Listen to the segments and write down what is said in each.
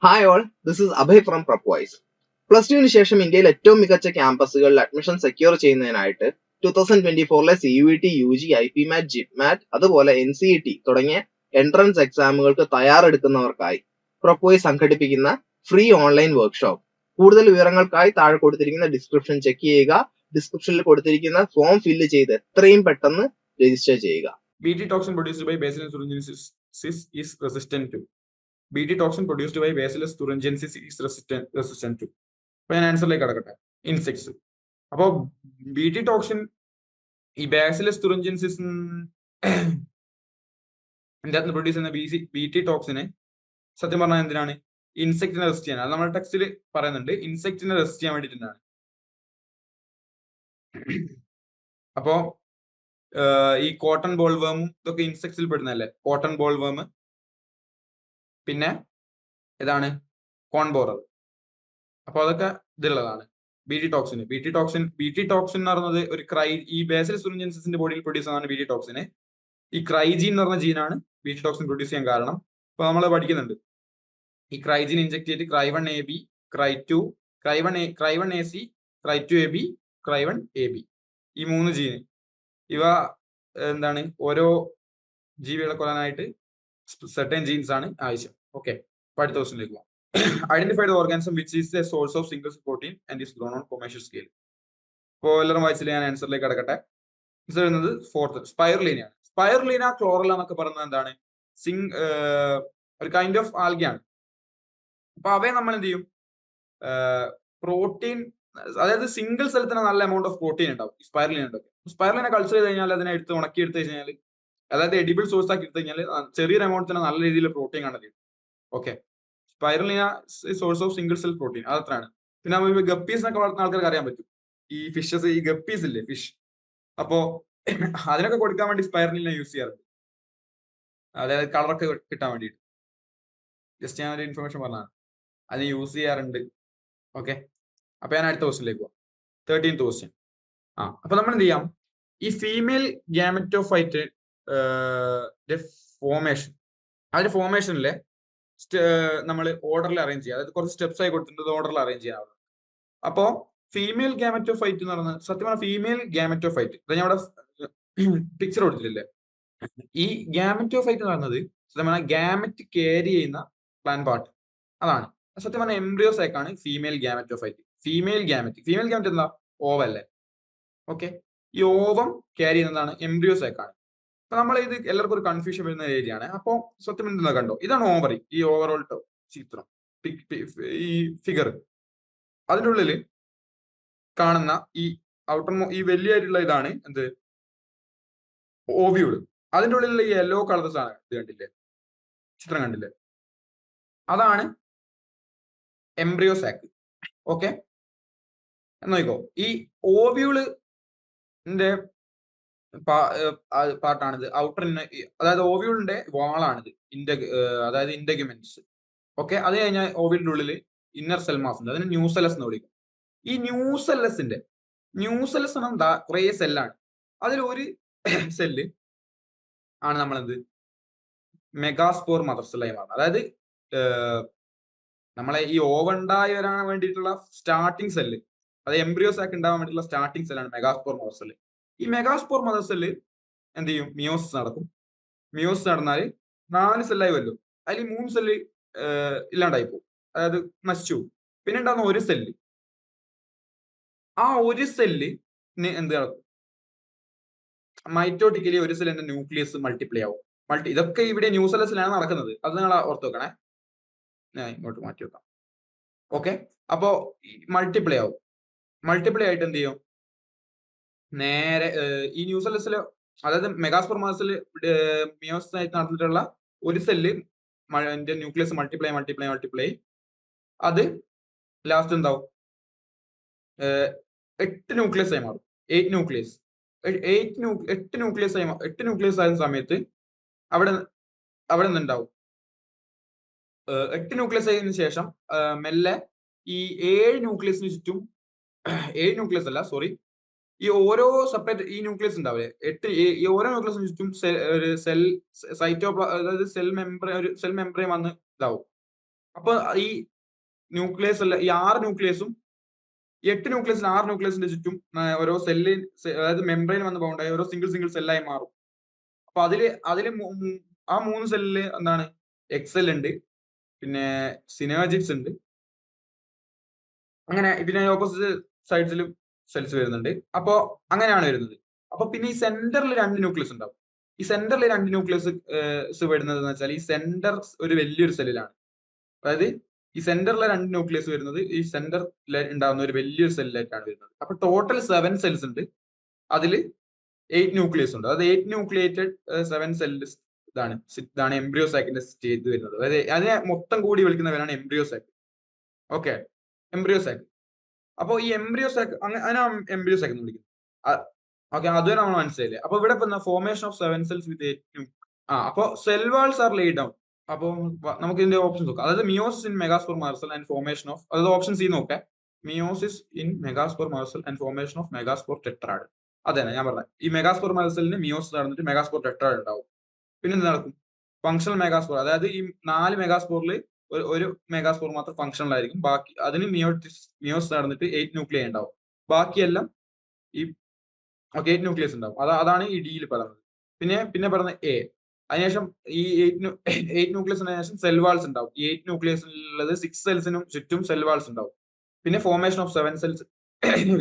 Hi all, this is Abhay from Prepwise. Plus ടുവിന് ശേഷം ഇന്ത്യയിൽ ഏറ്റവും മികച്ച ക്യാമ്പസുകളിൽ അഡ്മിഷൻ സെക്യൂർ ചെയ്യുന്നതിനായിട്ട് 2024 CUET, UG, IPMAT, JIPMAT അതുപോലെ NCET തുടങ്ങിയ എൻട്രൻസ് എക്സാമുകൾക്ക് തയ്യാറെടുക്കുന്നവർക്കായി പ്രപ്വൈസ് സംഘടിപ്പിക്കുന്ന ഫ്രീ ഓൺലൈൻ വർക്ക്ഷോപ്പ്. കൂടുതൽ വിവരങ്ങൾക്കായി താഴെ കൊടുത്തിരിക്കുന്ന ഡിസ്ക്രിപ്ഷൻ ചെക്ക് ചെയ്യുക. ഡിസ്ക്രിപ്ഷനിൽ കൊടുത്തിരിക്കുന്ന ഫോം ഫില്ല് ചെയ്ത് എത്രയും പെട്ടെന്ന് രജിസ്റ്റർ ചെയ്യുക. Bt toxin produced by Bacillus thuringiensis is resistant to. Bt toxin produced by Bacillus thuringiensis is resistant to. അപ്പൊ ഞാൻ ആൻസറിലേക്ക് കടക്കട്ടെ. ഇൻസെക്ട്സ്. അപ്പോ ബി ടി ടോക്സിൻ ഈ ബാസിലസ് തുറിഞ്ചൻസിസ് പ്രൊഡ്യൂസ് ചെയ്യുന്ന ബി ടി ടോക്സിനെ സത്യം പറഞ്ഞാൽ എന്തിനാണ്? ഇൻസെക്റ്റിനെ റെസ്റ്റ് ചെയ്യാൻ. അത് നമ്മുടെ ടെക്സ്റ്റിൽ പറയുന്നുണ്ട്, ഇൻസെക്റ്റിനെ റെസ്റ്റ് ചെയ്യാൻ വേണ്ടിയിട്ടാണ്. അപ്പോ ഈ കോട്ടൺ ബോൾവേമും ഇതൊക്കെ ഇൻസെക്ട്സിൽ പെടുന്നതല്ലേ? കോട്ടൺ ബോൾവേം, പിന്നെ ഇതാണ് കോൺബോറർ. അപ്പൊ അതൊക്കെ ഇതിലുള്ളതാണ്. ബി ടി ടോക്സിൻ എന്ന് പറയുന്നത് ഒരു ഈ ബാസിലസ് തുറിഞ്ചൻസിന്റെ ബോഡിയിൽ പ്രൊഡ്യൂസ് ആണ് ബി ടി ടോക്സിന്. ഈ ക്രൈജീൻ എന്ന് പറഞ്ഞ ജീനാണ് ബി ടി ടോക്സിൻ പ്രൊഡ്യൂസ് ചെയ്യാൻ കാരണം. അപ്പൊ നമ്മൾ പഠിക്കുന്നുണ്ട് ഈ ക്രൈജീൻ ഇൻജെക്ട് ചെയ്ത് ക്രൈ1 AB, ക്രൈ2, ക്രൈ1 AC, ക്രൈ2 AB, ക്രൈ1 AB, ഈ 3 ജീന്, ഇവ എന്താണ് ഓരോ ജീവികളെ കൊല്ലാനായിട്ട് സെർട്ടൻ ജീൻസ് ആണ് ആവശ്യം. ഓക്കെ, അടുത്ത ക്വസ്റ്റിനിലേക്ക് പോകാം. Identify the organism which is A source of single protein and is grown on commercial scale. ഇപ്പോൾ എല്ലാവരും വായിച്ചില്ല, ഞാൻ ആൻസറിലേക്ക് കടക്കട്ടെ. ആൻസർ വരുന്നത് ഫോർത്ത് സ്പൈറുലീനയാണ്. സ്പൈറുലീന ക്ലോറല എന്നൊക്കെ പറയുന്നത് എന്താണ്? ഒരു കൈൻഡ് ഓഫ് ആൽഗയാണ്. അപ്പൊ അവയെ നമ്മൾ എന്ത് ചെയ്യും? പ്രോട്ടീൻ, അതായത് സിംഗിൾ സെൽത്തിന് നല്ല എമൗണ്ട് ഓഫ് പ്രോട്ടീൻ ഉണ്ടാവും ഈ സ്പൈറുലീന ഉണ്ടാവും. സ്പൈറുലീനെ കൾച്ചർ ചെയ്ത് കഴിഞ്ഞാൽ, അതിനെ ഉണക്കി എടുത്തു കഴിഞ്ഞാൽ, അതായത് എഡിബിൾ സോഴ്സ് ആക്കി എടുത്തു കഴിഞ്ഞാൽ ചെറിയൊരു എമൗണ്ട് തന്നെ നല്ല രീതിയിൽ പ്രോട്ടീൻ കണ്ടത്. Okay, spirulina source of single cell protein, അതത്രയാണ്. പിന്നെ നമ്മൾ ഗപ്പീസ് എന്നൊക്കെ വളർത്തുന്ന ആൾക്കാർക്ക് അറിയാൻ പറ്റും, ഈ ഫിഷസ്, ഈ ഗപ്പീസ് ഇല്ലേ, ഫിഷ്. അപ്പോ അതിനൊക്കെ കൊടുക്കാൻ വേണ്ടി സ്പൈറുലീന യൂസ് ചെയ്യാറുണ്ട്, അതായത് കളറൊക്കെ കിട്ടാൻ വേണ്ടിയിട്ട്. ജസ്റ്റ് ഞാൻ ഒരു ഇൻഫർമേഷൻ പറഞ്ഞതാണ്, അത് യൂസ് ചെയ്യാറുണ്ട്. ഓക്കെ, അപ്പൊ ഞാൻ അടുത്ത ക്വസ്റ്റിനിലേക്ക് പോവാം. 13th question. അപ്പൊ നമ്മൾ എന്ത് ചെയ്യാം? ഈ ഫീമെയിൽ ഗ്യാമറ്റോഫൈറ്റ് ഫോർമേഷൻ, അതിന്റെ ഫോർമേഷനിലെ നമ്മൾ ഓർഡറിൽ അറേഞ്ച് ചെയ്യുക, അതായത് കുറച്ച് സ്റ്റെപ്സ് ആയി കൊടുത്തിട്ടുണ്ട്, ഓർഡറിൽ അറേഞ്ച് ചെയ്യാവുന്നത്. അപ്പോ ഫീമെയിൽ ഗ്യാമറ്റോഫൈറ്റ് എന്ന് പറയുന്നത്, സത്യം പറഞ്ഞാൽ ഫീമെയിൽ ഗ്യാമറ്റോഫൈറ്റ്, ഞാൻ അവിടെ പിക്ചർ കൊടുത്തിട്ടില്ലേ? ഈ ഗ്യാമറ്റോഫൈറ്റ് എന്ന് പറയുന്നത് സത്യം പറഞ്ഞാൽ ഗ്യാമറ്റ് ക്യാരി ചെയ്യുന്ന പ്ലാൻ പാർട്ട്, അതാണ് സത്യം പറഞ്ഞാൽ എംബ്രിയോ സാക്ക് ആണ് ഫീമെയിൽ ഗ്യാമറ്റോഫൈറ്റ്. ഫീമെയിൽ ഗ്യാമറ്റ് എന്താ? ഓവല്ലേ? ഓക്കെ, ഈ ഓവം ക്യാരി ചെയ്യുന്നതാണ് എംബ്രിയോ സാക്ക് ആണ്. അപ്പൊ നമ്മൾ ഇത് എല്ലാവർക്കും ഒരു കൺഫ്യൂഷൻ വരുന്ന ഏരിയ ആണ്. അപ്പൊ സത്യം എന്താ കണ്ടോ, ഇതാണ് ഓവറി, ഈ ഓവറോൾ ചിത്രം, ഈ ഫിഗർ. അതിൻ്റെ ഉള്ളിൽ കാണുന്ന ഈ ഔട്ടർ ഈ വലിയായിട്ടുള്ള ഇതാണ് എന്ത്? ഓവ്യൂള്. അതിൻ്റെ ഉള്ളിലുള്ള ഈ യെല്ലോ കളർ ആണ്, ഇത് കണ്ടില്ലേ, ചിത്രം കണ്ടില്ലേ? അതാണ് എംബ്രിയോ സാക്ക്. ഓക്കെ, നോക്കിക്കോ, ഈ ഓവ്യൂളിന്റെ പാർട്ടാണിത്, ഔട്ടർ, അതായത് ഓവ്യൂളിന്റെ വാളാണിത്, അതായത് ഇന്റഗ്യുമെന്റ്സ്. ഓക്കെ, അത് കഴിഞ്ഞാൽ ഓവ്യൂളിന്റെ ഉള്ളിൽ ഇന്നർ സെൽ മാസ് ഉണ്ട്, അതിന് ന്യൂസെല്ലസ് എന്ന് വിളിക്കും. ഈ ന്യൂസെല്ലസ് എന്താ? കുറെ സെല്ലാണ്. അതിൽ ഒരു സെല്ല് ആണ് നമ്മളെന്ത് മെഗാസ്പോർ മദർ സെല്ലായി മാറുന്നത്. അതായത് നമ്മളെ ഈ ഓവുണ്ടായി വരാൻ വേണ്ടിയിട്ടുള്ള സ്റ്റാർട്ടിങ് സെല്ല്, അത് എംബ്രിയോ സാക്ക് ഉണ്ടാവാൻ വേണ്ടിയിട്ടുള്ള സ്റ്റാർട്ടിങ് സെല്ലാണ് മെഗാസ്പോർ മദർ സെല്ല്. ഈ മെഗാസ്പോർ മദർ സെല്ല് എന്ത് ചെയ്യും? മിയോസിസ് നടക്കും. മിയോസിസ് നടന്നാൽ 4 സെല്ലായി വരും. അതിൽ 3 സെല്ല് ഇല്ലാണ്ടായി പോകും, അതായത് നശിച്ചു. പിന്നെ ഉണ്ടാകുന്ന ഒരു സെല്ല്, ആ ഒരു സെല്ലിന് എന്ത് നടക്കും? മൈറ്റോട്ടിക്കലി ഒരു സെല്ലിന്റെ ന്യൂക്ലിയസ് മൾട്ടിപ്ലൈ ആവും. ഇതൊക്കെ ഇവിടെ ന്യൂസെല്ലസിലാണ് നടക്കുന്നത്, അത് നിങ്ങൾ ഓർത്ത് വെക്കണേ. ഞാൻ ഇങ്ങോട്ട് മാറ്റി വെക്കാം. ഓക്കെ, അപ്പോ മൾട്ടിപ്ലൈ ആവും. മൾട്ടിപ്ലൈ ആയിട്ട് എന്ത് ചെയ്യും? നേരെ ഈ ന്യൂസെല്ലസിൽ, അതായത് മെഗാസ്പോർ മാസിൽ മിയോസിസ് ആയിട്ട് നടന്നിട്ടുള്ള ഒരു സെല്ല് ന്യൂക്ലിയസ് മൾട്ടിപ്ലൈ, അത് ലാസ്റ്റ് എന്താവും? 8 ന്യൂക്ലിയസ് ആയി മാറും. 8 ന്യൂക്ലിയസ് ആയ സമയത്ത് അവിടെ നിന്നുണ്ടാവും 8 ന്യൂക്ലിയസ് ആയതിനു ശേഷം മെല്ലെ ഈ 7 ന്യൂക്ലിയസിന് ചുറ്റും, 7 ന്യൂക്ലിയസ് അല്ല, സോറി, ഈ ഓരോ സെപ്പറേറ്റ് ഈ ന്യൂക്ലിയസ് ഉണ്ടാവില്ലേ, ഈ ഓരോ ന്യൂക്ലിയസിന് ചുറ്റും സെൽ അതായത് സെൽ മെംബ്രെയിൻ വന്ന് ഇതാവും. അപ്പൊ ഈ ന്യൂക്ലിയസ് അല്ല, ഈ 6 ന്യൂക്ലിയസും 8 ന്യൂക്ലിയസിൽ 6 ന്യൂക്ലിയസിന്റെ ചുറ്റും ഓരോ സെല്ല്, അതായത് മെംബ്രെയിൻ വന്ന് ബൗണ്ടായി ഓരോ സിംഗിൾ സെല്ലായി മാറും. അപ്പൊ അതില് ആ 3 സെല്ലില് എന്താണ്, എക്സെൽ ഉണ്ട്, പിന്നെ സിനർജിക്സ് ഉണ്ട്, അങ്ങനെ പിന്നെ ഓപ്പോസിറ്റ് സൈഡ്സിലും സെൽസ് വരുന്നുണ്ട്. അപ്പോ അങ്ങനെയാണ് വരുന്നത്. അപ്പൊ പിന്നെ ഈ സെന്ററിൽ 2 ന്യൂക്ലിയസ് ഉണ്ടാവും. ഈ സെന്ററിൽ 2 ന്യൂക്ലിയസ് വരുന്നത് എന്ന് വെച്ചാൽ ഈ സെന്റർ ഒരു വലിയൊരു സെല്ലിലാണ്. അതായത് ഈ സെന്ററിലെ 2 ന്യൂക്ലിയസ് വരുന്നത് ഈ സെന്ററിൽ ഉണ്ടാകുന്ന ഒരു വലിയൊരു സെല്ലിലേക്കാണ് വരുന്നത്. അപ്പൊ ടോട്ടൽ 7 സെൽസ് ഉണ്ട്, അതിൽ 8 ന്യൂക്ലിയസ് ഉണ്ട്. അതായത് 8 ന്യൂക്ലിയേറ്റഡ് 7 സെൽസ് ഇതാണ് എംബ്രിയോ സാക്കിന്റെ സ്റ്റേജ് വരുന്നത്. അതായത് അതിനെ മൊത്തം കൂടി വിളിക്കുന്നവരാണ് embryo sac. Okay, embryo sac. അപ്പൊ ഈ എംബ്രിയോ സാക്ക് അതിനാണ് എംബ്രിയോ സാക്ക് എന്ന് വിളിക്കുന്നത്. ഓക്കെ, അതുവരെ നമ്മൾ മനസ്സിലായില്ലേ. അപ്പൊ ഇവിടെ ഫോർമേഷൻ ഓഫ് 7 സെൽസ് വിത്ത് 8 അപ്പൊ cell walls are laid down. അപ്പൊ നമുക്ക് ഇതിന്റെ ഓപ്ഷൻസ് നോക്കാം. അതായത് meiosis in megaspore mother cell and formation of, അതായത് ഓപ്ഷൻ സി നോക്കാം, meiosis in megaspore mother cell and formation of megaspore tetrad. അതെ, ഞാൻ പറഞ്ഞത് ഈ മെഗാസ്പോർ മാർസലിന് മിയോസിസ് നടന്നിട്ട് മെഗാസ്പോർ ടെട്രാഡ് ഉണ്ടാവും. പിന്നെ എന്ത് നടക്കും? ഫങ്ഷണൽ മെഗാസ്പോർ, അതായത് ഈ 4 മെഗാസ്പോറിൽ ഒരു മെഗാസ്പോർ മാത്രം ഫങ്ഷണൽ ആയിരിക്കും. ബാക്കി അതിന് മിയോസിസ് നടന്നിട്ട് 8 ന്യൂക്ലിയ ഉണ്ടാവും. ബാക്കിയെല്ലാം ഈ 8 ന്യൂക്ലിയസ് ഉണ്ടാവും. അതാണ് ഈ ഡിയിൽ പറയുന്നത്. പിന്നെ പറഞ്ഞ എ, അതിനുശേഷം ഈ 8 ന്യൂക്ലിയസിന് ശേഷം സെൽ വാൾസ് ഉണ്ടാവും. ഈ 8 ന്യൂക്ലിയസിലുള്ളത് 6 സെൽസിനും ചുറ്റും സെൽ വാൾസ് ഉണ്ടാവും. പിന്നെ formation of 7 cells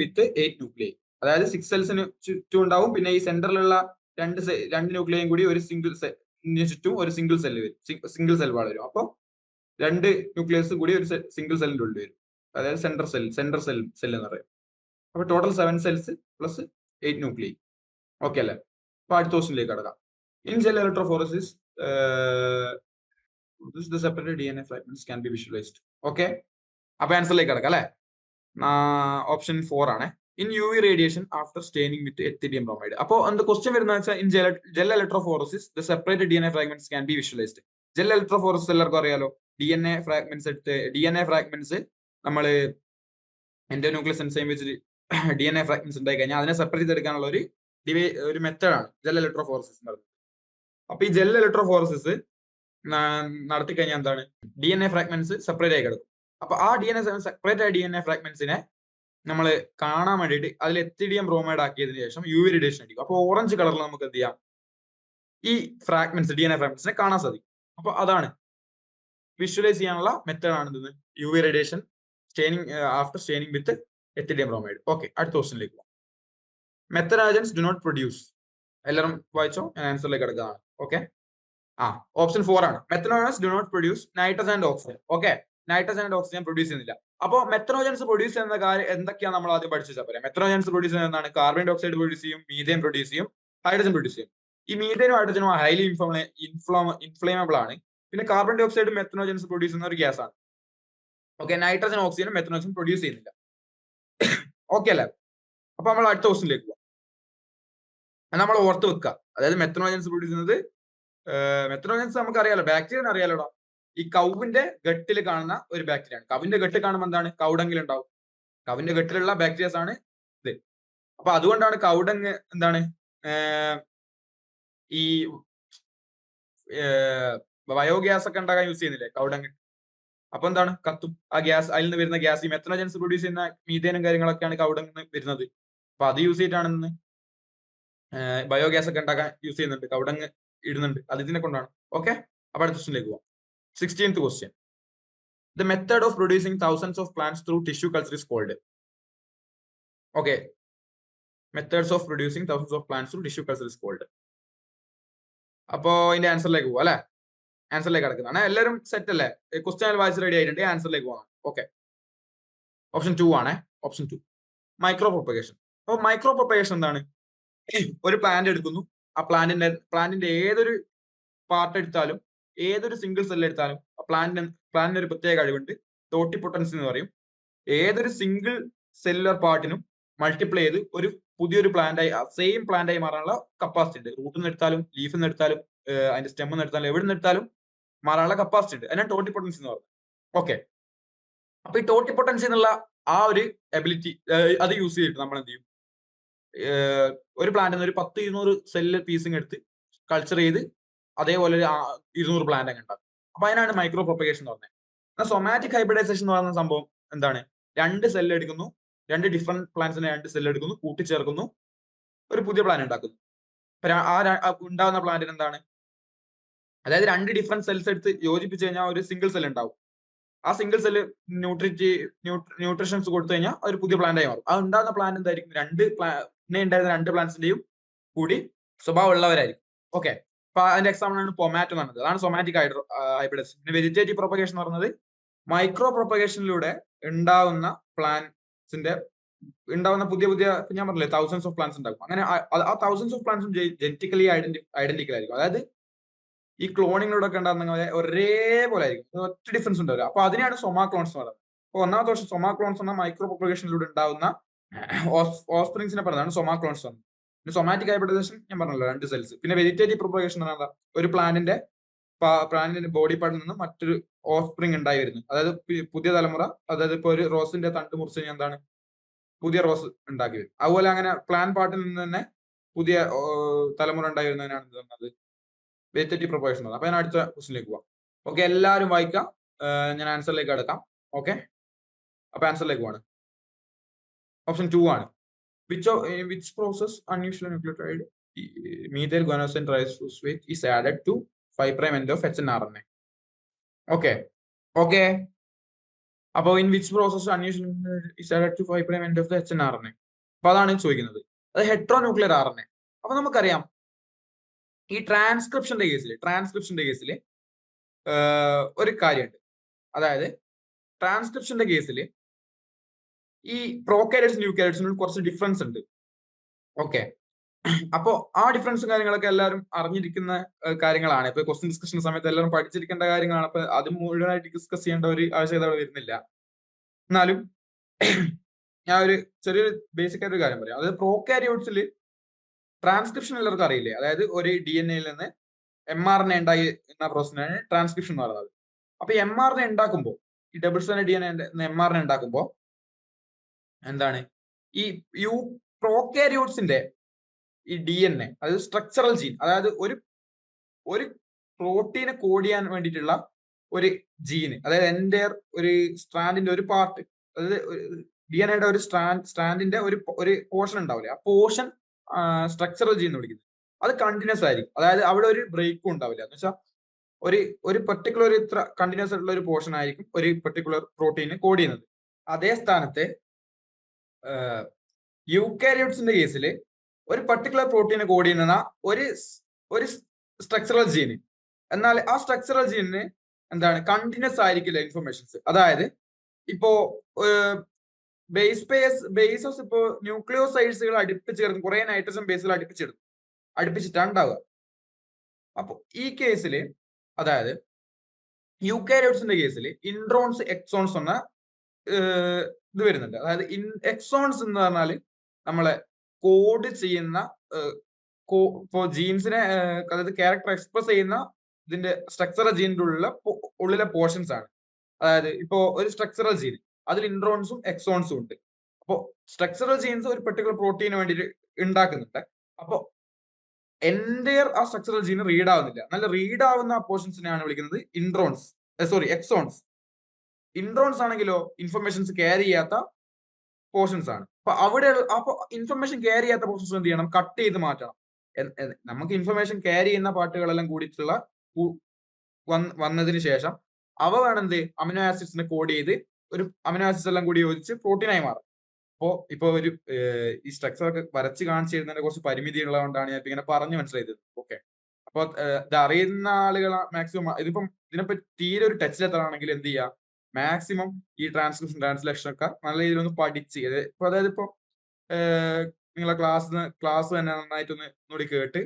with 8 nuclei, അതായത് 6 സെൽസിന് ചുറ്റും ഉണ്ടാവും. പിന്നെ ഈ സെന്ററിലുള്ള 2 ന്യൂക്ലിയയും കൂടി ഒരു ചുറ്റും ഒരു സിംഗിൾ സെൽ വാൾ വരും. അപ്പോൾ 2 ന്യൂക്ലിയസ് കൂടി ഒരു സിംഗിൾ സെല്ലിന്റെ ഉള്ളിൽ വരും, അതായത് സെന്റർ സെൽ എന്ന് പറയും. അപ്പൊ total 7 cells plus 8 nuclei. Okay അല്ലേ? അപ്പൊ അടുത്ത ക്വസ്റ്റിനിലേക്ക് കടക്കാം. In gel electrophoresis the separated DNA fragments can be visualized. Okay, അപ്പൊ ആൻസറിലേക്ക് കടക്കാം അല്ലെ. ഓപ്ഷൻ 4 ആണ്. In U V radiation after staining with ethidium bromide. അപ്പോ എന്ത് ക്വസ്റ്റ്യൻ വരുന്ന വെച്ചാൽ in gel electrophoresis the separated DNA fragments can be visualized. Gel electrophoresis എല്ലാവർക്കും അറിയാലോ. DNA fragments നമ്മൾ എൻഡോന്യൂക്ലിയസ് എൻസൈം വെച്ച് DNA fragments ഉണ്ടായി കഴിഞ്ഞാൽ അതിനെ സെപ്പറേറ്റ് ചെയ്തെടുക്കാനുള്ള ഒരു മെത്തേഡാണ് ജെൽ ഇലക്ട്രോഫോറസിസ് എന്ന് പറയുന്നത്. അപ്പൊ ഈ ജെൽ ഇലക്ട്രോഫോറസിസ് നടത്തി കഴിഞ്ഞാൽ എന്താണ്, DNA fragments സെപ്പറേറ്റ് ആയി കിടക്കും. അപ്പൊ ആ സെപ്പറേറ്റ് ആയ DNA fragmentsനെ നമ്മൾ കാണാൻ വേണ്ടിയിട്ട് അതിൽ എത്തിഡിയം ബ്രോമൈഡ് ആക്കിയതിനു ശേഷം UV റേഡിയേഷൻ അടിക്കും. അപ്പൊ ഓറഞ്ച് കളറിൽ നമുക്ക് എന്ത് ചെയ്യാം, ഈ DNA fragmentsനെ കാണാൻ സാധിക്കും. അപ്പൊ അതാണ് വിഷ്വലൈസ് ചെയ്യാനുള്ള മെത്തേഡ് ആണ് ഇത്, UV radiation after staining with ethidium bromide. Okay, അടുത്ത ക്വസ്റ്റ്യനിലേക്ക് പോകാം. Methanogens do not produce. എല്ലാവരും വായിച്ചോ, ഞാൻ ആൻസറിലേക്ക് കിടക്കുന്നതാണ്. ഓക്കെ, ഓപ്ഷൻ 4 ആണ്. Methanogens do not produce nitrogen and oxygen. Okay, nitrogen and oxygen produce ചെയ്യുന്നില്ല. അപ്പോൾ മെത്തനോജൻസ് പ്രൊഡ്യൂസ് ചെയ്യുന്ന കാര്യം എന്തൊക്കെയാണ് നമ്മൾ ആദ്യം പഠിച്ചാൽ പറയാം. മെത്തനോജൻസ് പ്രൊഡ്യൂസ് ചെയ്യുന്നതാണ് കാർബൺ ഡൈ ഓക്സൈഡ് പ്രൊഡ്യൂസ് ചെയ്യും, മീഥേൻ പ്രൊഡ്യൂസ് ചെയ്യും, ഹൈഡ്രജൻ പ്രൊഡ്യൂസ് ചെയ്യും. ഈ മീഥേനും ഹൈഡ്രജനും ഹൈലി ഇൻഫ്ലേമബിൾ ആണ്. പിന്നെ carbon dioxide methanogens produce ചെയ്യുന്ന ഒരു ഗ്യാസ് ആണ്. ഓക്കെ, നൈട്രജൻ ഓക്സിജനും മെത്തനോജൻ പ്രൊഡ്യൂസ് ചെയ്യുന്നില്ല. ഓക്കെ അല്ലേ? അപ്പൊ നമ്മൾ അടുത്ത ക്വസ്റ്റിനിലേക്ക് പോകാം. നമ്മൾ ഓർത്ത് വെക്കുക, അതായത് മെത്തനോജൻസ് പ്രൊഡ്യൂസ് ചെയ്യുന്നത്, മെത്തനോജൻസ് നമുക്ക് അറിയാലോ, ബാക്ടീരിയ അറിയാലോടാ. ഈ കൗവിന്റെ ഗട്ടിൽ കാണുന്ന ഒരു ബാക്ടീരിയ ആണ്. കവിന്റെ ഗട്ട് കാണുമ്പോൾ എന്താണ്, കൗഡെങ്കിൽ ഉണ്ടാവും. കവിന്റെ ഗട്ടിലുള്ള ബാക്ടീരിയസ് ആണ് ഇത്. അപ്പൊ അതുകൊണ്ടാണ് കൗഡങ് എന്താണ്, ഈ ബയോഗ്യാസ് ഒക്കെ ഉണ്ടാകാൻ യൂസ് ചെയ്യുന്നില്ലേ കൗഡങ്. അപ്പൊ എന്താണ്, കത്തും ആ ഗ്യാസ്. അതിൽ നിന്ന് വരുന്ന ഗ്യാസ് ഈ മെത്തനോജൻസ് പ്രൊഡ്യൂസ് ചെയ്യുന്ന മീഥേനും കാര്യങ്ങളൊക്കെയാണ് കൗഡങ് വരുന്നത്. അപ്പൊ അത് യൂസ് ചെയ്തിട്ടാണ് ബയോഗ്യാസ് ഒക്കെ ഉണ്ടാക്കാൻ യൂസ് ചെയ്യുന്നുണ്ട്, കൗഡങ് ഇടുന്നുണ്ട്, അത് ഇതിനെ കൊണ്ടാണ്. ഓക്കെ, അപ്പൊ അടുത്ത ക്വസ്റ്റിനിലേക്ക് പോവാം. 16th question. The method of producing thousands of plants through tissue culture is called. Okay, methods of producing thousands of plants through tissue culture is called. അപ്പോ ഇതിന്റെ ആൻസറിലേക്ക് പോവാം അല്ലെ. ആൻസറിലേക്ക് കിടക്കുന്നതാണ്. എല്ലാവരും സെറ്റ് അല്ലേ? ക്വസ്റ്റ്യൻ വായിച്ച് റെഡി ആയിട്ടുണ്ട്. ആൻസറിലേക്ക് പോകാം. ഓക്കെ, ഓപ്ഷൻ 2 ആണ്. Option 2 micro propagation. അപ്പൊ മൈക്രോ പ്രൊപ്പഗേഷൻ എന്താണ്, ഒരു പ്ലാന്റ് എടുക്കുന്നു, ആ പ്ലാന്റിന്റെ ഏതൊരു പാർട്ട് എടുത്താലും, ഏതൊരു സിംഗിൾ സെൽ എടുത്താലും പ്ലാന്റിന് ഒരു പ്രത്യേക കഴിവുണ്ട്, ടോട്ടിപ്പൊട്ടൻസി എന്ന് പറയും. ഏതൊരു സിംഗിൾ സെല്ലുലർ പാർട്ടിനും മൾട്ടിപ്ലൈ ചെയ്ത് ഒരു പുതിയൊരു പ്ലാന്റായി, സെയിം പ്ലാന്റായി മാറാനുള്ള കപ്പാസിറ്റി ഉണ്ട്. റൂട്ടിൽ നിന്ന് എടുത്താലും, ലീഫിൽ നിന്ന് എടുത്താലും, അതിന്റെ സ്റ്റെമ്മിൽ നിന്ന് എടുത്താലും, എവിടെ നിന്ന് എടുത്താലും മാറാനുള്ള കപ്പാസിറ്റി ഉണ്ട്. അതിനാണ് ടോട്ടിപ്പൊട്ടൻസി എന്ന് പറയുന്നത്. ഓക്കെ, അപ്പൊ ഈ ടോട്ടിപ്പൊട്ടൻസി എന്നുള്ള ആ ഒരു എബിലിറ്റി അത് യൂസ് ചെയ്തിട്ട് നമ്മൾ എന്ത് ചെയ്യും, ഒരു പ്ലാന്റിൽ നിന്ന് ഒരു 10-200 സെല്ല് പീസിങ് എടുത്ത് കൾച്ചർ ചെയ്ത് അതേപോലെ ഒരു 200 പ്ലാന്റ് അങ്ങ് ഉണ്ടാക്കും. അപ്പൊ അതിനാണ് മൈക്രോ പ്രൊപ്പഗേഷൻ എന്ന് പറഞ്ഞത്. സൊമാറ്റിക് ഹൈബ്രിഡൈസേഷൻ എന്ന് പറയുന്ന സംഭവം എന്താണ്? 2 സെൽ എടുക്കുന്നു, 2 ഡിഫറെന്റ് പ്ലാന്റ്സിനെ 2 സെൽ എടുക്കുന്നു, കൂട്ടിച്ചേർക്കുന്നു, ഒരു പുതിയ പ്ലാന്റ് ഉണ്ടാക്കുന്നു. ഉണ്ടാകുന്ന പ്ലാന്റിന് എന്താണ്? അതായത് 2 ഡിഫറെന്റ് സെൽസ് എടുത്ത് യോജിപ്പിച്ച് കഴിഞ്ഞാൽ ഒരു സിംഗിൾ സെൽ ഉണ്ടാവും. ആ സിംഗിൾ സെല്ല് ന്യൂട്രീഷൻസ് കൊടുത്തു കഴിഞ്ഞാൽ ഒരു പുതിയ പ്ലാന്റ് ആയി മാറും. ആ ഉണ്ടാകുന്ന പ്ലാന്റ് എന്തായിരിക്കും? ഉണ്ടായിരുന്ന 2 പ്ലാന്റ്സിന്റെയും കൂടി സ്വഭാവം ഉള്ളവരായിരിക്കും. ഓക്കെ, അപ്പൊ അതിന്റെ എക്സാമ്പിൾ ആണ് പൊമാറ്റോ എന്ന് പറയുന്നത്. അതാണ് സൊമാറ്റിക് ഹൈബ്രിഡൈസേഷൻ. പിന്നെ വെജിറ്റേറ്റീവ് പ്രൊപ്പഗേഷൻ എന്ന് പറയുന്നത് മൈക്രോ പ്രൊപ്പഗേഷനിലൂടെ ഉണ്ടാവുന്ന പ്ലാന്റ്സിന്റെ പുതിയ ഞാൻ പറഞ്ഞില്ലേ തൗസൻഡ്സ് ഓഫ് പ്ലാന്റ്സ് ഉണ്ടാകും. അങ്ങനെ ആ തൗസൻഡ്സ് ഓഫ് പ്ലാന്റ്സും ജനറ്റിക്കലി ഐഡന്റിക്കൽ ആയിരിക്കും. അതായത് ഈ ക്ലോണിങ്ങിലൂടെ ഒക്കെ ഉണ്ടാകുന്ന ഒരേപോലെ ആയിരിക്കും, ഒറ്റ ഡിഫറൻസ് ഉണ്ടാവില്ല. അപ്പൊ അതിനെയാണ് സൊമാ ക്ലോൺസ് എന്ന് പറയുന്നത്. അപ്പൊ ഒന്നാമത്തെ വർഷം സൊമാ ക്ലോൺസ് എന്ന മൈക്രോ പ്രൊപ്പഗേഷനിലൂടെ ഉണ്ടാകുന്ന ഓസ്പ്രിങ്സിനെ പറയുന്നതാണ് സൊമാ ക്ലോൺസ് എന്ന്. പിന്നെ സൊമാറ്റിക് ഹൈബ്രിഡൈസേഷൻ ഞാൻ പറഞ്ഞല്ലോ 2 സെൽസ്. പിന്നെ വെജിറ്റേറ്റീവ് പ്രൊപ്പഗേഷൻ എന്ന് പറഞ്ഞാൽ ഒരു പ്ലാന്റിന്റെ ബോഡി പാർട്ടിൽ നിന്ന് മറ്റൊരു ഓസ്പ്രിങ് ഉണ്ടായി വരുന്നു. അതായത് പുതിയ തലമുറ, അതായത് ഇപ്പൊ ഒരു റോസിന്റെ തണ്ട് മുറിച്ച് കഴിഞ്ഞാൽ എന്താണ്? പുതിയ റോസ് ഉണ്ടാക്കി വരും. അതുപോലെ അങ്ങനെ പ്ലാന്റ് പാർട്ടിൽ നിന്ന് തന്നെ പുതിയ തലമുറ ഉണ്ടായി വരുന്നതിനാണ് എന്ത് പറയുന്നത്? Vegetative propagation. അപ്പൊ ഞാൻ അടുത്ത ക്വസ്റ്റിനിലേക്ക് പോവാം. ഓക്കെ, എല്ലാവരും വായിക്കാം. ഞാൻ ആൻസറിലേക്ക് എടുക്കാം. ഓക്കെ, അപ്പൊ ആൻസറിലേക്ക് പോവാണ്. ഓപ്ഷൻ 2 ആണ്. Which process unusual nucleotide methyl guanosine triphosphate is added to 5' end of hnRNA. Okay okay, അപ്പൊ in which process unusual is added to 5' end of the hnRNA. അപ്പൊ അതാണ് ചോദിക്കുന്നത്. അത് ഹെട്രോന്യൂക്ലിയർ RNA. അപ്പൊ നമുക്കറിയാം ഈ ട്രാൻസ്ക്രിപ്ഷന്റെ കേസിൽ ഒരു കാര്യമുണ്ട്. അതായത് ട്രാൻസ്ക്രിപ്ഷന്റെ കേസിൽ ഈ പ്രോകാരിയോട്സും യൂകാരിയോട്സിനും കുറച്ച് ഡിഫറൻസ് ഉണ്ട്. ഓക്കെ, അപ്പോ ആ ഡിഫറൻസും കാര്യങ്ങളൊക്കെ എല്ലാവരും അറിഞ്ഞിരിക്കുന്ന കാര്യങ്ങളാണ്. ഇപ്പൊ ക്വസ്റ്റ്യൻ ഡിസ്കഷൻ സമയത്ത് എല്ലാവരും പഠിച്ചിരിക്കേണ്ട കാര്യങ്ങളാണ്. അപ്പൊ അത് മുഴുവനായിട്ട് ഡിസ്കസ് ചെയ്യേണ്ട ഒരു ആവശ്യകത വരുന്നില്ല. എന്നാലും ഞാൻ ഒരു ചെറിയൊരു ബേസിക് ആയിട്ട് ഒരു കാര്യം പറയാം. അതായത് പ്രോകാരിയോട്സിൽ ട്രാൻസ്ക്രിപ്ഷൻ എല്ലാവർക്കും അറിയില്ലേ? അതായത് ഒരു DNA നിന്ന് mRNA ഉണ്ടായി എന്ന പ്രോസസ്സിനാണ് ട്രാൻസ്ക്രിപ്ഷൻ എന്ന് പറയുന്നത്. അപ്പൊ mRNA ഉണ്ടാക്കുമ്പോൾ, ഈ ഡബിൾ സ്റ്റാൻഡേർഡ് DNA mRNA ഉണ്ടാക്കുമ്പോൾ എന്താണ് ഈ പ്രോകാരിയോട്സിന്റെ ഈ DNA, അതായത് സ്ട്രക്ചറൽ ജീൻ, അതായത് ഒരു പ്രോട്ടീനെ കോഡ് ചെയ്യാൻ വേണ്ടിയിട്ടുള്ള ഒരു ജീന്, അതായത് എൻ്റെ ഒരു സ്ട്രാൻഡിന്റെ ഒരു പാർട്ട്, അതായത് DNA ഒരു സ്ട്രാൻഡിന്റെ ഒരു പോർഷൻ ഉണ്ടാവില്ലേ, ആ പോർഷൻ സ്ട്രക്ചറൽ ജീൻ എന്ന് വിളിക്കുന്നത്. അത് കണ്ടിന്യൂസ് ആയിരിക്കും. അതായത് അവിടെ ഒരു ബ്രേക്കും ഉണ്ടാവില്ല. എന്ന് വെച്ചാൽ ഒരു പെർട്ടിക്കുലർ ഇത്ര കണ്ടിന്യൂസ് ആയിട്ടുള്ള ഒരു പോർഷൻ ആയിരിക്കും ഒരു പെർട്ടിക്കുലർ പ്രോട്ടീന് കോഡ് ചെയ്യുന്നത്. അതേ സ്ഥാനത്ത് യൂകാരിയോട്സിന്റെ കേസിൽ ഒരു പെർട്ടിക്കുലർ പ്രോട്ടീനെ കോഡ് ചെയ്യുന്ന ഒരു സ്ട്രക്ചറൽ ജീന്, എന്നാൽ ആ സ്ട്രക്ചറൽ ജീനിന് എന്താണ് കണ്ടിന്യൂസ് ആയിരിക്കില്ല ഇൻഫർമേഷൻസ്. അതായത് ഇപ്പോ ബേസസ് ഇപ്പോ ന്യൂക്ലിയോസൈഡ്സുകൾ അടുപ്പിച്ച് ചേർക്കും, കുറെ നൈട്രജൻ ബേസുകൾ അടുപ്പിച്ചിട്ടാണ് ഉണ്ടാവുക. അപ്പൊ ഈ കേസിൽ, അതായത് യൂകാരിയോട്സിന്റെ കേസിൽ ഇൻട്രോൺസ് എക്സോൺസ് എന്ന ഇത് വരുന്നുണ്ട്. അതായത് എക്സോൺസ് എന്ന് പറഞ്ഞാൽ നമ്മളെ കോഡ് ചെയ്യുന്ന ജീൻസിനെ, അതായത് ക്യാരക്ടർ എക്സ്പ്രസ് ചെയ്യുന്ന ഇതിന്റെ സ്ട്രക്ചറൽ ജീനിന്റെ ഉള്ളിലെ പോർഷൻസ് ആണ്. അതായത് ഇപ്പോ ഒരു സ്ട്രക്ചറൽ ജീൻ, അതിൽ ഇൻട്രോൺസും എക്സോൺസും ഉണ്ട്. അപ്പോ സ്ട്രക്ചറൽ ജീൻസ് ഒരു പെർട്ടിക്കുലർ പ്രോട്ടീന് വേണ്ടിയിട്ട് ഉണ്ടാക്കുന്നുണ്ട്. അപ്പോ ആ സ്ട്രക്ചറൽ ജീൻ റീഡ് ആവുന്നില്ല. നല്ല റീഡ് ആവുന്ന പോർഷൻസിനെയാണ് വിളിക്കുന്നത് എക്സോൺസ്. ഇൻട്രോൺസ് ആണെങ്കിലോ ഇൻഫർമേഷൻസ് ക്യാരി ചെയ്യാത്ത പോർഷൻസ് ആണ്. അപ്പൊ ഇൻഫർമേഷൻ ക്യാരി ചെയ്യാത്ത പോർഷൻസ് എന്ത് ചെയ്യണം? കട്ട് ചെയ്ത് മാറ്റണം. നമുക്ക് ഇൻഫർമേഷൻ ക്യാരി ചെയ്യുന്ന പാർട്ടുകളെല്ലാം കൂടിയിട്ടുള്ള വന്നതിന് ശേഷം അവ വേണം എന്ത് അമിനോ ആസിഡ്സിനെ കോഡ് ചെയ്ത് ഒരു അമിനോ ആസിഡ്സ് എല്ലാം കൂടി യോജിച്ച് പ്രോട്ടീനായി മാറും. ഇപ്പൊ ഒരു ഈ സ്ട്രക്ചർ ഒക്കെ വരച്ച് കാണിച്ചു തരുന്നതിന്റെ കുറച്ച് പരിമിതി ഉള്ളതുകൊണ്ടാണ് ഞാൻ ഇങ്ങനെ പറഞ്ഞു മനസ്സിലായത്. ഓക്കെ, അപ്പൊ ഇത് അറിയുന്ന ആളുകൾ മാക്സിമം ഇതിനെപ്പറ്റി തീരെ ഒരു ടച്ചിലെത്താണെങ്കിൽ എന്ത് ചെയ്യുക? മാക്സിമം ഈ ട്രാൻസ്ലേഷൻ ഒക്കെ നല്ല രീതിയിൽ ഒന്ന് പഠിച്ച്, അതായത് ഇപ്പൊ നിങ്ങളെ ക്ലാസ് തന്നെ നന്നായിട്ടൊന്ന് കേട്ട്,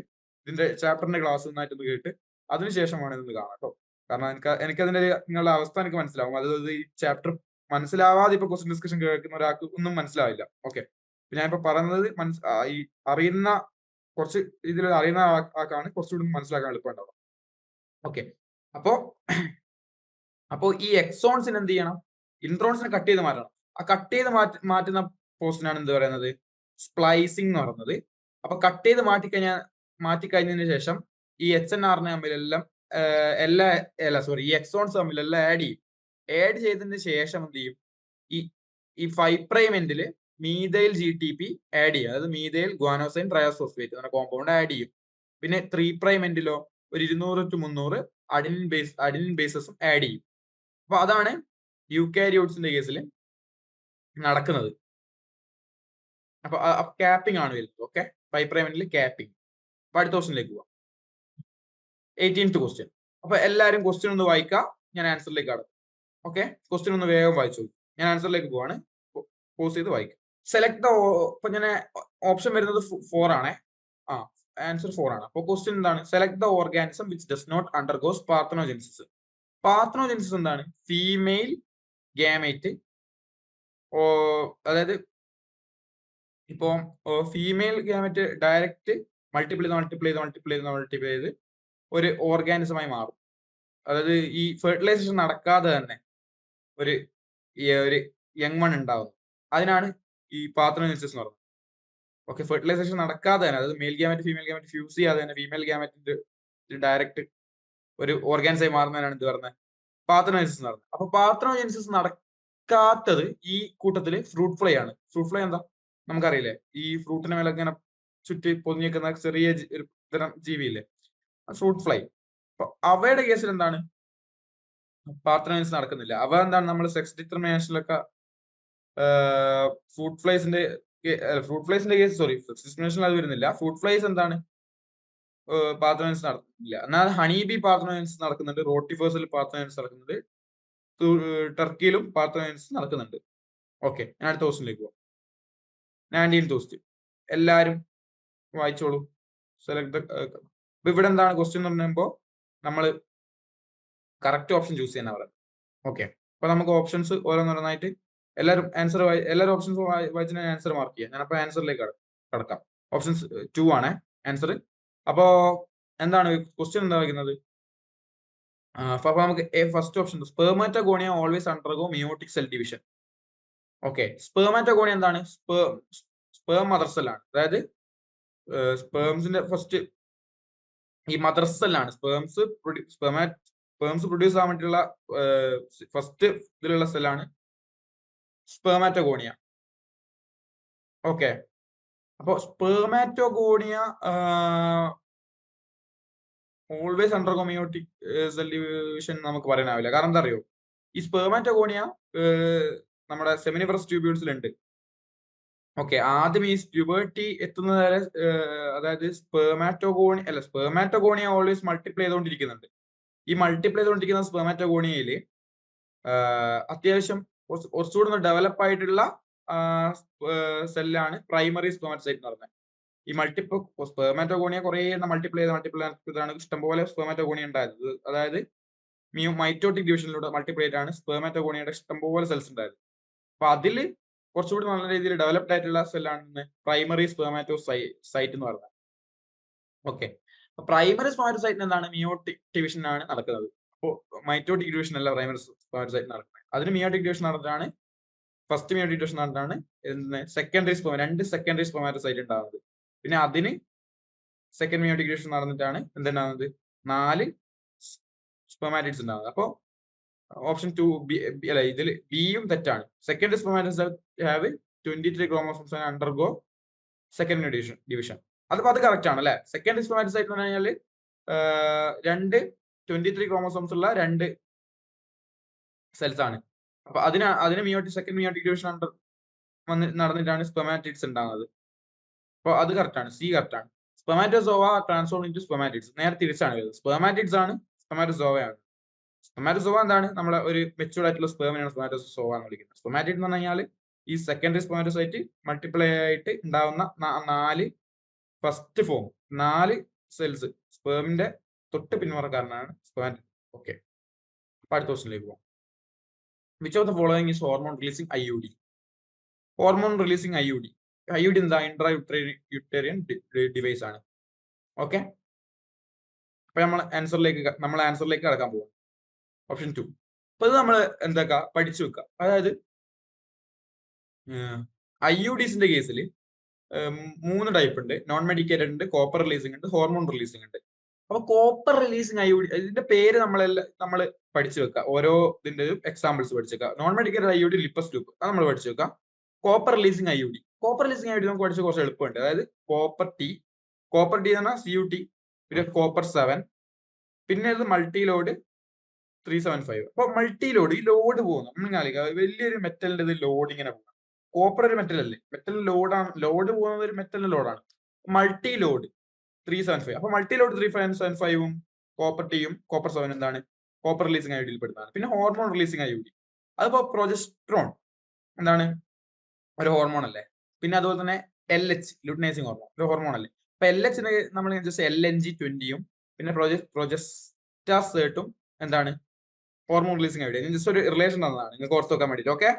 ഇതിന്റെ ചാപ്റ്ററിന്റെ ക്ലാസ് നന്നായിട്ടൊന്ന് കേട്ട് അതിനുശേഷമാണ് ഇതൊന്ന് കാണാം കേട്ടോ. കാരണം എനിക്കതിന്റെ നിങ്ങളുടെ അവസ്ഥ എനിക്ക് മനസ്സിലാവും. അതായത് ഈ ചാപ്റ്റർ മനസ്സിലാവാതെ ഇപ്പൊ ക്വസ്റ്റ്യൻ ഡിസ്കഷൻ കേൾക്കുന്ന ഒരാൾക്ക് ഒന്നും മനസ്സിലാവില്ല. ഓക്കെ, ഞാനിപ്പോ പറയുന്നത് ഈ അറിയുന്ന കുറച്ച് ഇതിൽ അറിയുന്ന ആൾക്കാണ് കുറച്ചുകൂടി മനസ്സിലാക്കാൻ എളുപ്പമുണ്ടാവും. ഓക്കെ, അപ്പോ ഈ എക്സോൺസിന് എന്ത് ചെയ്യണം? ഇൻട്രോൺസിനെ കട്ട് ചെയ്ത് മാറ്റണം. ആ കട്ട് ചെയ്ത് മാറ്റുന്ന പോസ്റ്റിനാണ് എന്ത് പറയുന്നത്? സ്പ്ലൈസിംഗ് എന്ന് പറയുന്നത്. അപ്പൊ കട്ട് ചെയ്ത് മാറ്റിക്കഴിഞ്ഞതിന് ശേഷം ഈ HNRNA തമ്മിലെല്ലാം ഈ എക്സോൺസ് തമ്മിലെല്ലാം ആഡ് ചെയ്യും. ആഡ് ചെയ്തതിന് ശേഷം എന്ത് ചെയ്യും, ഈ 5' എൻഡില് മീഥൈൽ GTP ആഡ് ചെയ്യും. അതായത് മീഥൈൽ ഗ്വാനോസൈൻ ട്രയോസ്ഫോസ്ഫേറ്റ് എന്ന കോമ്പൗണ്ട് ആഡ് ചെയ്യും. പിന്നെ 3' എൻഡിലോ ഒരു 200 to 300 അഡിനിൻ ബേസസും ആഡ് ചെയ്യും. അപ്പൊ അതാണ് യൂക്കാരിയോട്സിന്റെ കേസിൽ നടക്കുന്നത്. അപ്പൊ ക്യാപ്പിംഗ് ആണ് വരുന്നത്. ഓക്കെ, 5' എൻഡിൽ ക്യാപ്പിംഗ്. അപ്പൊ അടുത്ത ക്വസ്റ്റ്യനിലേക്ക് പോവാം. 18th question. അപ്പൊ എല്ലാവരും ക്വസ്റ്റ്യൻ ഒന്ന് വായിക്കാം, ഞാൻ ആൻസറിലേക്ക് കടക്കും. ഓക്കെ, ക്വസ്റ്റ്യൻ ഒന്ന് വേഗം വായിച്ചോളൂ. ഞാൻ ആൻസറിലേക്ക് പോവാണ്, പോസ് ചെയ്ത് വായിക്കാം. സെലക്ട് ദ, ഇപ്പൊ ഞാൻ ഓപ്ഷൻ വരുന്നത് 4 ആണേ. ആൻസർ 4 ആണ്. അപ്പൊ ക്വസ്റ്റ്യൻ എന്താണ്? Select the organism which does not undergoes parthenogenesis. Parthenogenesis എന്താണ്? ഫീമെയിൽ ഗാമേറ്റ്, അതായത് ഇപ്പോ ഫീമെയിൽ ഗാമറ്റ് ഡയറക്റ്റ് മൾട്ടിപ്ലൈ ചെയ്ത് ഒരു ഓർഗാനിസമായി മാറും. അതായത് ഈ ഫെർട്ടിലൈസേഷൻ നടക്കാതെ തന്നെ ഒരു യങ് വൺ ഉണ്ടാവും. അതിനാണ് ഈ പാർത്തനോജെനിസിസ് എന്ന് പറയുന്നത്. ഓക്കെ, ഫെർട്ടിലൈസേഷൻ നടക്കാതെ തന്നെ, അതായത് mail gamut female gamut fuse ചെയ്യാതെ തന്നെ ഫീമെയിൽ ഗാമറ്റിന്റെ ഡയറക്റ്റ് ഒരു ഓർഗാനിസമായി മാറുന്നതിനാണ് ഇത് പറയുന്നത് പാർത്തനോജെനിസിസ് എന്ന് പറയുന്നത്. അപ്പൊ പാർത്തനോജെനിസിസ് നടക്കാത്തത് ഈ കൂട്ടത്തില് ഫ്രൂട്ട് ഫ്ലൈ ആണ്. ഫ്രൂട്ട് ഫ്ലൈ എന്താ നമുക്കറിയില്ലേ? ഈ ഫ്രൂട്ടിന് മേലെ ഇങ്ങനെ ചുറ്റി പൊതിഞ്ഞ് നിൽക്കുന്ന ചെറിയ ഒരു തരം ജീവിയില്ലേ, ഫ്രൂട്ട് ഫ്ലൈ. അപ്പൊ അവയുടെ കേസിൽ എന്താണ്? പാർത്തനോജെനിസിസ് നടക്കുന്നില്ല. അവ എന്താണ്, നമ്മൾ സെക്സ് ഡിറ്റർമിനേഷനിലൊക്കെ ഫ്രൂട്ട് ഫ്ലൈസിന്റെ കേസ്, സോറി, സെക്സ് ഡിറ്റർമിനേഷനിൽ അത് വരുന്നില്ല. ഫ്രൂട്ട് ഫ്ലൈസ് എന്താണ്, പാർത്തനോജെനിസിസ് നടക്കുന്നില്ല. എന്നാൽ ഹണി ബി പാർത്തനോജെനിസിസ് നടക്കുന്നുണ്ട്, റോട്ടിഫേഴ്സിൽ പാർത്തനോജെനിസിസ് നടക്കുന്നുണ്ട്, ടർക്കിയിലും പാർത്തനോജെനിസിസ് നടക്കുന്നുണ്ട്. ഓക്കെ, ഞാൻ അടുത്ത ക്വസ്റ്റ്യനിലേക്ക് പോകാം. 19th question. എല്ലാരും വായിച്ചോളൂ. സെലക്ട് ഇപ്പൊ ഇവിടെ എന്താണ് ക്വസ്റ്റ്യൻ എന്ന് പറയുമ്പോൾ നമ്മൾ കറക്റ്റ് ഓപ്ഷൻ ചൂസ് ചെയ്യാൻ പറയുന്നത്. ഓക്കെ, അപ്പൊ നമുക്ക് ഓപ്ഷൻസ് ഓരോന്നോരോന്നായിട്ട് എല്ലാവരും ഓപ്ഷൻസ് വായിച്ച് ആൻസർ മാർക്ക് ചെയ്യാം. ഞാനപ്പോ ആൻസറിലേക്ക് കടക്കാം. ഓപ്ഷൻസ് 2 ആണ് ആൻസർ. അപ്പോ എന്താണ് ക്വസ്റ്റ്യൻ എന്താ വയ്ക്കുന്നത്? അപ്പൊ നമുക്ക് first option, spermatogonia always undergo meiotic cell division. Okay, spermatogonia എന്താണ്? സ്പേം മദർ സെല്ലാണ്. അതായത് സ്പേംസിന്റെ ഫസ്റ്റ് ഈ മദർ സെല്ലാണ്. സ്പേംസ് പ്രൊഡ്യൂസ് ആവാൻ വേണ്ടിയുള്ള ഫസ്റ്റ് ഇതിലുള്ള സെല്ലാണ് സ്പെർമാറ്റോഗോണിയ. ഓക്കെ, അപ്പൊ spermatogonia always undergo meiotic cell division നമുക്ക് പറയാനാവില്ല. കാരണം എന്താ അറിയോ? ഈ സ്പെർമാറ്റോഗോണിയ നമ്മുടെ സെമിനിഫറസ് ട്യൂബ്യൂൾസിലുണ്ട്. ഓക്കെ, ആദ്യം ഈ പ്യൂബർട്ടി എത്തുന്നത് വരെ, അതായത് സ്പെർമാറ്റോഗോണിയ ഓൾവേസ് മൾട്ടിപ്ലൈ ചെയ്തുകൊണ്ടിരിക്കുന്നുണ്ട്. ഈ മൾട്ടിപ്ലൈ ചെയ്തുകൊണ്ടിരിക്കുന്ന സ്പെർമാറ്റോഗോണിയയില് അത്യാവശ്യം കുറച്ചുകൂടെ ഡെവലപ്പ് ആയിട്ടുള്ള സെല്ലാണ് പ്രൈമറി സ്പെർമാറ്റോസൈറ്റ് എന്ന് പറയുന്നത്. ഈ സ്പെർമാറ്റോഗോണിയ കുറെ മൾട്ടിപ്ലൈ ചെയ്താണ് ഇഷ്ടംപോലെ സ്പെർമാറ്റോഗോണിയ ഉണ്ടായത്. അതായത് മൈറ്റോട്ടിക് ഡിവിഷനിലൂടെ മൾട്ടിപ്ലൈ ആയിട്ടാണ് സ്പെർമാറ്റോഗോണിയയുടെ ഇഷ്ടംപോലെ സെൽസ് ഉണ്ടായത്. അപ്പൊ അതില് കുറച്ചുകൂടി നല്ല രീതിയിൽ ഡെവലപ്ഡ് ആയിട്ടുള്ള സെല്ലാണ് പ്രൈമറി സ്പെർമാറ്റോസൈറ്റ് എന്ന് പറയുന്നത്. ഓക്കെ, പ്രൈമറി സ്പെർമാറ്റോസൈറ്റിന് എന്താണ്, മിയോട്ടിക് ഡിവിഷൻ ആണ് നടക്കുന്നത്. അപ്പോൾ മൈറ്റോട്ടിക് ഡിവിഷൻ അല്ല പ്രൈമറി സ്പെർമാറ്റോസൈറ്റ് നടക്കുന്നത്. അതിന് മിയോട്ടിക് ഡിവിഷൻ നടന്നിട്ടാണ്, ഫസ്റ്റ് മിയോട്ടിക് ഡിവിഷൻ നടന്നിട്ടാണ് രണ്ട് സെക്കൻഡറി സ്പെർമാറ്റോസൈറ്റ് ഉണ്ടാകുന്നത്. പിന്നെ അതിന് സെക്കൻഡ് മിയോട്ടിക് ഡിവിഷൻ നടന്നിട്ടാണ് എന്തുണ്ടാകുന്നത്, 4 സ്പെർമാറ്റിഡ്സ് ഉണ്ടാകുന്നത്. അപ്പോ ഓപ്ഷൻ 2 അല്ല, ഇതിൽ ബിയും തെറ്റാണ്. Second spermatocyte have 23 chromosomes undergo second division. അതിപ്പോ അത് കറക്റ്റ് ആണ് അല്ലെ? സെക്കൻഡ് സ്പെർമാറ്റോസൈറ്റ് എന്ന് പറഞ്ഞാൽ 23 ക്രോമോസോംസ് ഉള്ള 2 സെൽസ് ആണ്. അപ്പൊ അതിന് സെക്കൻഡ് മിയോട്ടിക് ഡിവിഷൻ നടന്നിട്ടാണ് സ്പെർമാറ്റിഡ്സ് ഉണ്ടാകുന്നത്. അപ്പൊ അത് കറക്റ്റ് ആണ്, സി കറക്റ്റ് ആണ്. Spermatozoa transform into സ്പെർമാറ്റിഡ്സ്. നേരെ തിരിച്ചാണ് വരുന്നത്. സ്പെർമാറ്റിഡ്സ് ആണ്, സ്പെർമാറ്റോസോവയാണ്. സ്പെർമാറ്റോസോവ എന്താണ്, നമ്മളെ ഒരു മെച്ചൂർഡ് ആയിട്ടുള്ള സ്പെർമിനാണ് സ്പെർമാറ്റോസോവ എന്ന് വിളിക്കുന്നത്. സ്പെർമാറ്റിഡ് എന്ന് പറഞ്ഞു കഴിഞ്ഞാൽ ഈ സെക്കൻഡറി സ്പെർമാറ്റോസൈറ്റ് മൾട്ടിപ്ലൈ ആയിട്ട് ഉണ്ടാവുന്ന 4 സെൽസ് സ്പെർമിന്റെ തൊട്ട് പിന്മുറക്കാരനാണ് സ്പെർമാറ്റിഡ്. ഓക്കെ, അടുത്ത ക്വസ്റ്റ്യനിലേക്ക് പോകാം. Which of the following is hormone releasing IUD? Hormone releasing IUD എന്താ, ഇൻട്രാ-യൂട്ടേറിയൻ ഡിവൈസ് ആണ്. ഓക്കെ, അപ്പൊ നമ്മൾ ആൻസറിലേക്ക് കടക്കാൻ പോകും. ഓപ്ഷൻ 2. അപ്പൊ ഇത് നമ്മൾ എന്താ പഠിച്ചു വെക്കുക. അതായത് IUDസിന്റെ കേസിൽ 3 ടൈപ്പ് ഉണ്ട്. നോൺ മെഡിക്കേറ്റഡ് ഉണ്ട്, കോപ്പർ റിലീസിംഗ് ഉണ്ട്, ഹോർമോൺ റിലീസിംഗ് ഉണ്ട്. അപ്പൊ കോപ്പർ റിലീസിങ് അയോഡി ഇതിന്റെ പേര് നമ്മൾ പഠിച്ചു വെക്കുക. ഓരോ ഇതിന്റെ എക്സാമ്പിൾസ് പഠിച്ചു വെക്കുക. നോൺ മെഡിക്കൽ അയോഡി ലിപ്പസ് ലൂപ്പ് അത് നമ്മൾ പഠിച്ചു വെക്കുക. കോപ്പർ റിലീസിങ് അയോഡി നമുക്ക് പഠിച്ച കുറച്ച് എളുപ്പമുണ്ട്. അതായത് കോപ്പർ ടി എന്ന് പറഞ്ഞാൽ CuT, പിന്നെ കോപ്പർ 7, പിന്നെ ഇത് മൾട്ടി ലോഡ് 375. അപ്പൊ മൾട്ടി ലോഡ്, ഈ ലോഡ് പോകുന്നു നമ്മൾ വലിയൊരു മെറ്റലിന്റെ ഇത് ലോഡ് ഇങ്ങനെ പോകും. കോപ്പർ ഒരു മെറ്റൽ അല്ലേ, മെറ്റൽ ലോഡ് പോകുന്നത് ഒരു മെറ്റലിന്റെ ലോഡാണ്. Multi load 375. അപ്പൊ മൾട്ടി ലോഡ് 375ഉം കോപ്പർ ടിയും കോപ്പർ 7 എന്താണ്, കോപ്പർ റിലീസിങ് അയോഡിയിൽ പെടുന്നതാണ്. പിന്നെ ഹോർമോൺ റിലീസിങ് അയോഡി, അതിപ്പോ പ്രൊജസ്ട്രോൺ എന്താണ്, ഒരു ഹോർമോൺ അല്ലേ. പിന്നെ അതുപോലെ തന്നെ LH ലുട്ടനൈസിങ് ഹോർമോൺ ഒരു ഹോർമോൺ അല്ലേ. അപ്പൊ LH നമ്മൾ ജസ്റ്റ് LNG20ഉം പിന്നെ പ്രൊജസ്റ്റാസേർട്ടും എന്താണ്, ഹോർമോൺ റിലീസിങ് അയോഡി. ജസ്റ്റ് ഒരു റിലേഷൻ തന്നതാണ് നിങ്ങൾക്ക് ഓർത്ത് വെക്കാൻ വേണ്ടിയിട്ട്. ഓക്കെ.